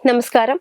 നമസ്കാരം.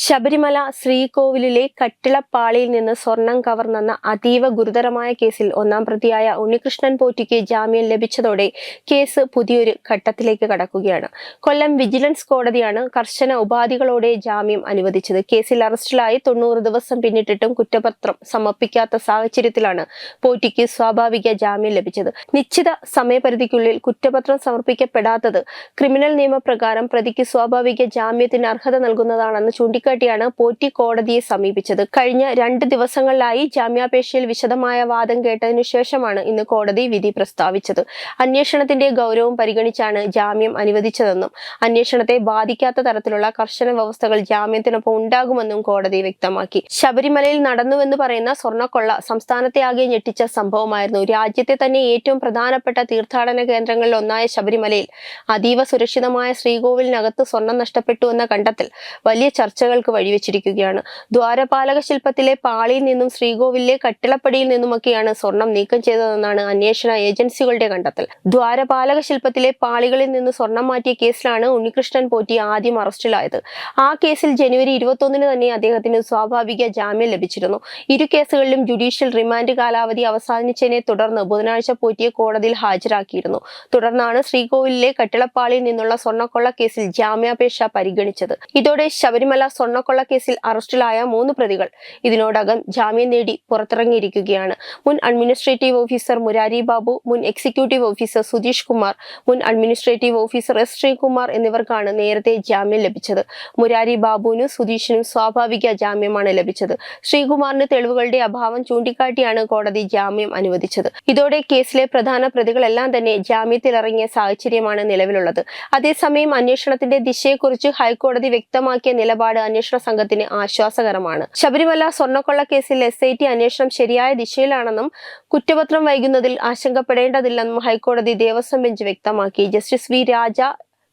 ശബരിമല ശ്രീകോവിലിലെ കട്ടിളപ്പാളിയിൽ നിന്ന് സ്വർണം കവർന്നെന്ന അതീവ ഗുരുതരമായ കേസിൽ ഒന്നാം പ്രതിയായ ഉണ്ണികൃഷ്ണൻ പോറ്റിക്ക് ജാമ്യം ലഭിച്ചതോടെ കേസ് പുതിയൊരു ഘട്ടത്തിലേക്ക് കടക്കുകയാണ്. കൊല്ലം വിജിലൻസ് കോടതിയാണ് കർശന ഉപാധികളോടെ ജാമ്യം അനുവദിച്ചത്. കേസിൽ അറസ്റ്റിലായി 90 ദിവസം പിന്നിട്ടിട്ടും കുറ്റപത്രം സമർപ്പിക്കാത്ത സാഹചര്യത്തിലാണ് പോറ്റിക്ക് സ്വാഭാവിക ജാമ്യം ലഭിച്ചത്. നിശ്ചിത സമയപരിധിക്കുള്ളിൽ കുറ്റപത്രം സമർപ്പിക്കപ്പെടാത്തത് ക്രിമിനൽ നിയമപ്രകാരം പ്രതിക്ക് സ്വാഭാവിക ജാമ്യത്തിന് അർഹത നൽകുന്നതാണെന്ന് ചൂണ്ടിക്കാട്ടിയാണ് പോറ്റി കോടതിയെ സമീപിച്ചത്. കഴിഞ്ഞ 2 ദിവസങ്ങളിലായി ജാമ്യാപേക്ഷയിൽ വിശദമായ വാദം കേട്ടതിനു ശേഷമാണ് ഇന്ന് കോടതി വിധി പ്രസ്താവിച്ചത്. അന്വേഷണത്തിന്റെ ഗൗരവം പരിഗണിച്ചാണ് ജാമ്യം അനുവദിച്ചതെന്നും അന്വേഷണത്തെ ബാധിക്കാത്ത തരത്തിലുള്ള കർശന വ്യവസ്ഥകൾ ജാമ്യത്തിനൊപ്പം ഉണ്ടാകുമെന്നും കോടതി വ്യക്തമാക്കി. ശബരിമലയിൽ നടന്നുവെന്ന് പറയുന്ന സ്വർണ്ണക്കൊള്ള സംസ്ഥാനത്തെ ആകെ ഞെട്ടിച്ച സംഭവമായിരുന്നു. രാജ്യത്തെ തന്നെ ഏറ്റവും പ്രധാനപ്പെട്ട തീർത്ഥാടന കേന്ദ്രങ്ങളിൽ ഒന്നായ ശബരിമലയിൽ അതീവ സുരക്ഷിതമായ ശ്രീകോവിലിനകത്ത് സ്വർണം നഷ്ടപ്പെട്ടു എന്ന കണ്ടെത്തൽ വലിയ ചർച്ചകൾക്ക് വഴിവെച്ചിരിക്കുകയാണ്. ദ്വാരപാലക ശില്പത്തിലെ പാളിയിൽ നിന്നും ശ്രീകോവിലിലെ കട്ടിളപ്പടിയിൽ നിന്നുമൊക്കെയാണ് സ്വർണം നീക്കം ചെയ്തതെന്നാണ് അന്വേഷണ ഏജൻസികളുടെ കണ്ടെത്തൽ. ദ്വാരപാലക ശില്പത്തിലെ പാളികളിൽ നിന്ന് സ്വർണം മാറ്റിയ കേസിലാണ് ഉണ്ണികൃഷ്ണൻ പോറ്റി ആദ്യം അറസ്റ്റിലായത്. ആ കേസിൽ ജനുവരി 21 തന്നെ അദ്ദേഹത്തിന് സ്വാഭാവിക ജാമ്യം ലഭിച്ചിരുന്നു. ഇരു കേസുകളിലും ജുഡീഷ്യൽ റിമാൻഡ് കാലാവധി അവസാനിച്ചതിനെ തുടർന്ന് ബുധനാഴ്ച പോറ്റിയെ കോടതിയിൽ ഹാജരാക്കിയിരുന്നു. തുടർന്നാണ് ശ്രീകോവിലിലെ കട്ടിളപ്പാളിയിൽ നിന്നുള്ള സ്വർണ്ണക്കൊള്ള കേസിൽ ജാമ്യാപേക്ഷ പരിഗണിച്ചത്. ഇതോടെ ശബരിമല സ്വർണ്ണക്കൊള്ള കേസിൽ അറസ്റ്റിലായ 3 പ്രതികൾ ഇതിനോടകം ജാമ്യം നേടി പുറത്തിറങ്ങിയിരിക്കുകയാണ്. മുൻ അഡ്മിനിസ്ട്രേറ്റീവ് ഓഫീസർ മുരാരി ബാബു, മുൻ എക്സിക്യൂട്ടീവ് ഓഫീസർ സുധീഷ് കുമാർ, മുൻ അഡ്മിനിസ്ട്രേറ്റീവ് ഓഫീസർ എസ് ശ്രീകുമാർ എന്നിവർക്കാണ് നേരത്തെ ജാമ്യം ലഭിച്ചത്. മുരാരി ബാബുവിനും സുധീഷിനും സ്വാഭാവിക ജാമ്യമാണ് ലഭിച്ചത്. ശ്രീകുമാറിന് തെളിവുകളുടെ അഭാവം ചൂണ്ടിക്കാട്ടിയാണ് കോടതി ജാമ്യം അനുവദിച്ചത്. ഇതോടെ കേസിലെ പ്രധാന പ്രതികളെല്ലാം തന്നെ ജാമ്യത്തിലിറങ്ങിയ സാഹചര്യമാണ് നിലവിലുള്ളത്. അതേസമയം അന്വേഷണത്തിന്റെ ദിശയെക്കുറിച്ച് ഹൈക്കോടതി വ്യക്തമാക്കിയ നിലപാട് അന്വേഷണ സംഘത്തിന് ആശ്വാസകരമാണ്. ശബരിമല സ്വർണ്ണക്കൊള്ള കേസിൽ SIT അന്വേഷണം ശരിയായ ദിശയിലാണെന്നും കുറ്റപത്രം വൈകുന്നതിൽ ആശങ്കപ്പെടേണ്ടതില്ലെന്നും ഹൈക്കോടതി ദേവസ്വം ബെഞ്ച് വ്യക്തമാക്കി. ജസ്റ്റിസ് വി രാജ,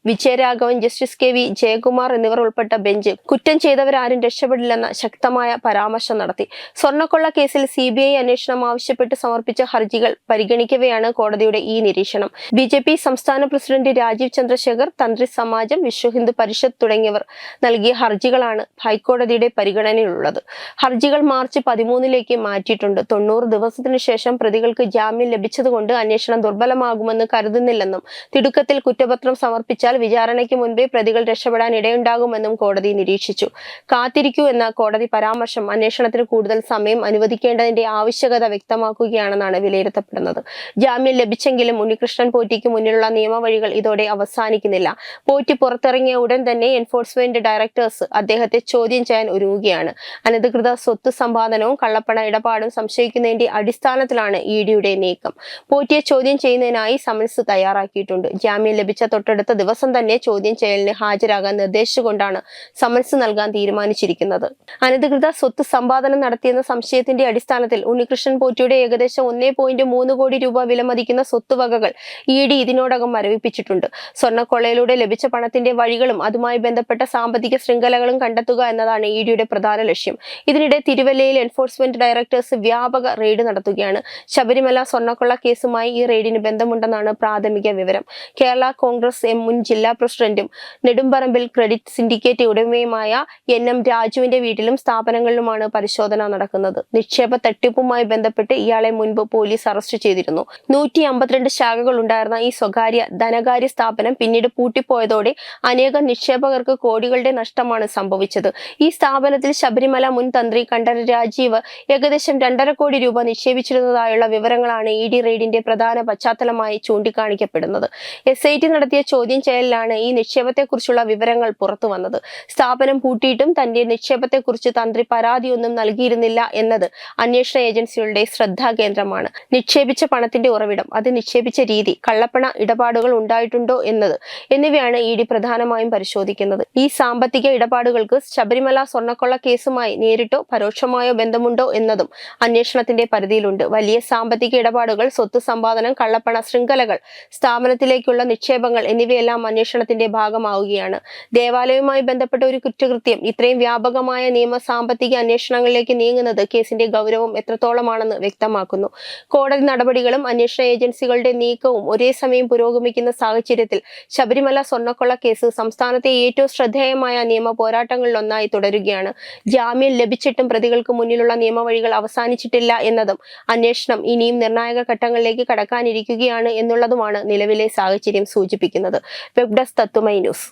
വിജയരാഘവൻ, ജസ്റ്റിസ് KV ജയകുമാർ എന്നിവർ ഉൾപ്പെട്ട ബെഞ്ച് കുറ്റം ചെയ്തവരാരും രക്ഷപ്പെടില്ലെന്ന ശക്തമായ പരാമർശം നടത്തി. സ്വർണ്ണക്കൊള്ള കേസിൽ CBI അന്വേഷണം ആവശ്യപ്പെട്ട് സമർപ്പിച്ച ഹർജികൾ പരിഗണിക്കവെയാണ് കോടതിയുടെ ഈ നിരീക്ഷണം. BJP സംസ്ഥാന പ്രസിഡന്റ് രാജീവ് ചന്ദ്രശേഖർ, തന്ത്രി സമാജം, വിശ്വ ഹിന്ദു പരിഷത്ത് തുടങ്ങിയവർ നൽകിയ ഹർജികളാണ് ഹൈക്കോടതിയുടെ പരിഗണനയിലുള്ളത്. ഹർജികൾ മാർച്ച് 13 മാറ്റിയിട്ടുണ്ട്. 90 ദിവസത്തിനു ശേഷം പ്രതികൾക്ക് ജാമ്യം ലഭിച്ചതുകൊണ്ട് അന്വേഷണം ദുർബലമാകുമെന്ന് കരുതുന്നില്ലെന്നും തിടുക്കത്തിൽ കുറ്റപത്രം സമർപ്പിച്ചാൽ വിചാരണയ്ക്ക് മുൻപേ പ്രതികൾ രക്ഷപ്പെടാൻ ഇടയുണ്ടാകുമെന്നും കോടതി നിരീക്ഷിച്ചു. കാത്തിരിക്കൂ എന്ന കോടതി പരാമർശം അന്വേഷണത്തിന് കൂടുതൽ സമയം അനുവദിക്കേണ്ടതിന്റെ ആവശ്യകത വ്യക്തമാക്കുകയാണെന്നാണ് വിലയിരുത്തപ്പെടുന്നത്. ജാമ്യം ലഭിച്ചെങ്കിലും ഉണ്ണികൃഷ്ണൻ പോറ്റിക്ക് മുന്നിലുള്ള നിയമവഴികൾ ഇതോടെ അവസാനിക്കുന്നില്ല. പോറ്റി പുറത്തിറങ്ങിയ ഉടൻ തന്നെ എൻഫോഴ്സ്മെന്റ് ഡയറക്ടേഴ്സ് അദ്ദേഹത്തെ ചോദ്യം ചെയ്യാൻ ഒരുങ്ങുകയാണ്. അനധികൃത സ്വത്ത് സമ്പാദനവും കള്ളപ്പണ ഇടപാടും സംശയിക്കുന്നതിന്റെ അടിസ്ഥാനത്തിലാണ് EDയുടെ നീക്കം. പോറ്റിയെ ചോദ്യം ചെയ്യുന്നതിനായി സമൻസ് തയ്യാറാക്കിയിട്ടുണ്ട്. ജാമ്യം ലഭിച്ച തൊട്ടടുത്ത ദിവസം തന്നെ ചോദ്യം ചെയ്യലിന് ഹാജരാകാൻ നിർദ്ദേശിച്ചുകൊണ്ടാണ് സമൻസ് നൽകാൻ തീരുമാനിച്ചിരിക്കുന്നത്. അനധികൃത സ്വത്ത് സമ്പാദനം നടത്തിയെന്ന സംശയത്തിന്റെ അടിസ്ഥാനത്തിൽ ഉണ്ണികൃഷ്ണൻ പോറ്റിയുടെ ഏകദേശം 1.3 കോടി രൂപ വിലമതിക്കുന്ന സ്വത്തുവകകൾ ED ഇതിനോടകം മരവിപ്പിച്ചിട്ടുണ്ട്. സ്വർണ്ണക്കൊള്ളയിലൂടെ ലഭിച്ച പണത്തിന്റെ വഴികളും അതുമായി ബന്ധപ്പെട്ട സാമ്പത്തിക ശൃംഖലകളും കണ്ടെത്തുക എന്നതാണ് EDയുടെ പ്രധാന ലക്ഷ്യം. ഇതിനിടെ തിരുവല്ലയിൽ എൻഫോഴ്സ്മെന്റ് ഡയറക്ടേഴ്സ് വ്യാപക റെയ്ഡ് നടത്തുകയാണ്. ശബരിമല സ്വർണ്ണക്കൊള്ള കേസുമായി ഈ റെയ്ഡിന് ബന്ധമുണ്ടെന്നാണ് പ്രാഥമിക വിവരം. കേരള കോൺഗ്രസ് M മുൻ ജില്ലാ പ്രസിഡന്റും നെടുമ്പറമ്പിൽ ക്രെഡിറ്റ് സിൻഡിക്കേറ്റ് ഉടമയുമായ NM രാജുവിന്റെ വീട്ടിലും സ്ഥാപനങ്ങളിലുമാണ് പരിശോധന നടക്കുന്നത്. നിക്ഷേപ തട്ടിപ്പുമായി ബന്ധപ്പെട്ട് ഇയാളെ മുൻപ് പോലീസ് അറസ്റ്റ് ചെയ്തിരുന്നു. 152 ശാഖകൾ ഉണ്ടായിരുന്ന ഈ സ്വകാര്യ ധനകാര്യ സ്ഥാപനം പിന്നീട് പൂട്ടിപ്പോയതോടെ അനേകം നിക്ഷേപകർക്ക് കോടികളുടെ നഷ്ടമാണ് സംഭവിച്ചത്. ഈ സ്ഥാപനത്തിൽ ശബരിമല മുൻ തന്ത്രി കണ്ഠരര് രാജീവ് ഏകദേശം 2.5 കോടി രൂപ നിക്ഷേപിച്ചിരുന്നതായുള്ള വിവരങ്ങളാണ് ED റെയ്ഡിന്റെ പ്രധാന പശ്ചാത്തലമായി ചൂണ്ടിക്കാണിക്കപ്പെടുന്നത്. SIT നടത്തിയ ചോദ്യം ചെയ്യലിലാണ് ഈ നിക്ഷേപത്തെക്കുറിച്ചുള്ള വിവരങ്ങൾ പുറത്തു വന്നത്. സ്ഥാപനം പൂട്ടിയിട്ടും തന്റെ നിക്ഷേപത്തെക്കുറിച്ച് തന്ത്രി പരാതിയൊന്നും നൽകിയിരുന്നില്ല എന്നത് അന്വേഷണ ഏജൻസികളുടെ ശ്രദ്ധാകേന്ദ്രമാണ്. നിക്ഷേപിച്ച പണത്തിന്റെ ഉറവിടം, അത് നിക്ഷേപിച്ച രീതി, കള്ളപ്പണ ഇടപാടുകൾ ഉണ്ടായിട്ടുണ്ടോ എന്നത് എന്നിവയാണ് ED പ്രധാനമായും പരിശോധിക്കുന്നത്. ഈ സാമ്പത്തിക ഇടപാടുകൾക്ക് ശബരിമല സ്വർണ്ണക്കൊള്ള കേസുമായി നേരിട്ടോ പരോക്ഷമായോ ബന്ധമുണ്ടോ എന്നതും അന്വേഷണത്തിന്റെ പരിധിയിലുണ്ട്. വലിയ സാമ്പത്തിക ഇടപാടുകൾ, സ്വത്ത് സമ്പാദനം, കള്ളപ്പണ ശൃംഖലകൾ, സ്ഥാപനത്തിലേക്കുള്ള നിക്ഷേപങ്ങൾ എന്നിവയെല്ലാം അന്വേഷണത്തിന്റെ ഭാഗമാവുകയാണ്. ദേവാലയവുമായി ബന്ധപ്പെട്ട ഒരു കുറ്റകൃത്യം ഇത്രയും വ്യാപകമായ നിയമ സാമ്പത്തിക അന്വേഷണങ്ങളിലേക്ക് നീങ്ങുന്നത് കേസിന്റെ ഗൗരവം എത്രത്തോളമാണെന്ന് വ്യക്തമാക്കുന്നു. കോടതി നടപടികളും അന്വേഷണ ഏജൻസികളുടെ നീക്കവും ഒരേ സമയം പുരോഗമിക്കുന്ന സാഹചര്യത്തിൽ ശബരിമല സ്വർണ്ണക്കൊള്ള കേസ് സംസ്ഥാനത്തെ ഏറ്റവും ശ്രദ്ധേയമായ നിയമ പോരാട്ടങ്ങളിലൊന്നായി തുടരുകയാണ്. ജാമ്യം ലഭിച്ചിട്ടും പ്രതികൾക്ക് മുന്നിലുള്ള നിയമവഴികൾ അവസാനിച്ചിട്ടില്ല എന്നതും അന്വേഷണം ഇനിയും നിർണായക ഘട്ടങ്ങളിലേക്ക് കടക്കാനിരിക്കുകയാണ് എന്നുള്ളതുമാണ് നിലവിലെ സാഹചര്യം സൂചിപ്പിക്കുന്നത്. വെബ് ഡെസ്ക് തത്തുമൈ news.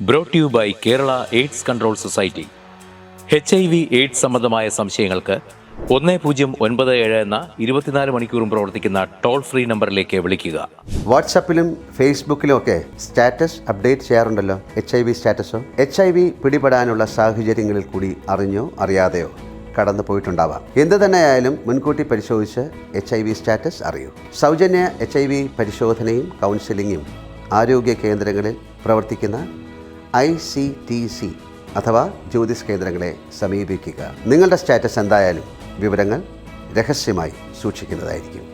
Brought you by Kerala AIDS Control Society. HIV AIDS സംബന്ധമായ സംശയങ്ങൾക്ക് 1097 എന്ന 24 മണിക്കൂറും പ്രവർത്തിക്കുന്ന ടോൾ ഫ്രീ നമ്പറിലേക്ക് വിളിക്കുക. വാട്സാപ്പിലും ഫേസ്ബുക്കിലും ഒക്കെ സ്റ്റാറ്റസ് അപ്ഡേറ്റ് ചെയ്യാറുണ്ടല്ലോ. HIV സ്റ്റാറ്റസോ HIV പിടിപെടാനുള്ള സാഹചര്യങ്ങളിൽ കൂടി അറിഞ്ഞോ അറിയാതെയോ കടന്നു പോയിട്ടുണ്ടാവാം. എന്ത് തന്നെയായാലും മുൻകൂട്ടി പരിശോധിച്ച് HIV സ്റ്റാറ്റസ് അറിയൂ. സൗജന്യ HIV പരിശോധനയും കൗൺസിലിങ്ങും ആരോഗ്യ കേന്ദ്രങ്ങളിൽ പ്രവർത്തിക്കുന്ന ICTC അഥവാ ജ്യോതിസ് കേന്ദ്രങ്ങളെ സമീപിക്കുക. നിങ്ങളുടെ സ്റ്റാറ്റസ് എന്തായാലും വിവരങ്ങൾ രഹസ്യമായി സൂക്ഷിക്കുന്നതായിരിക്കും.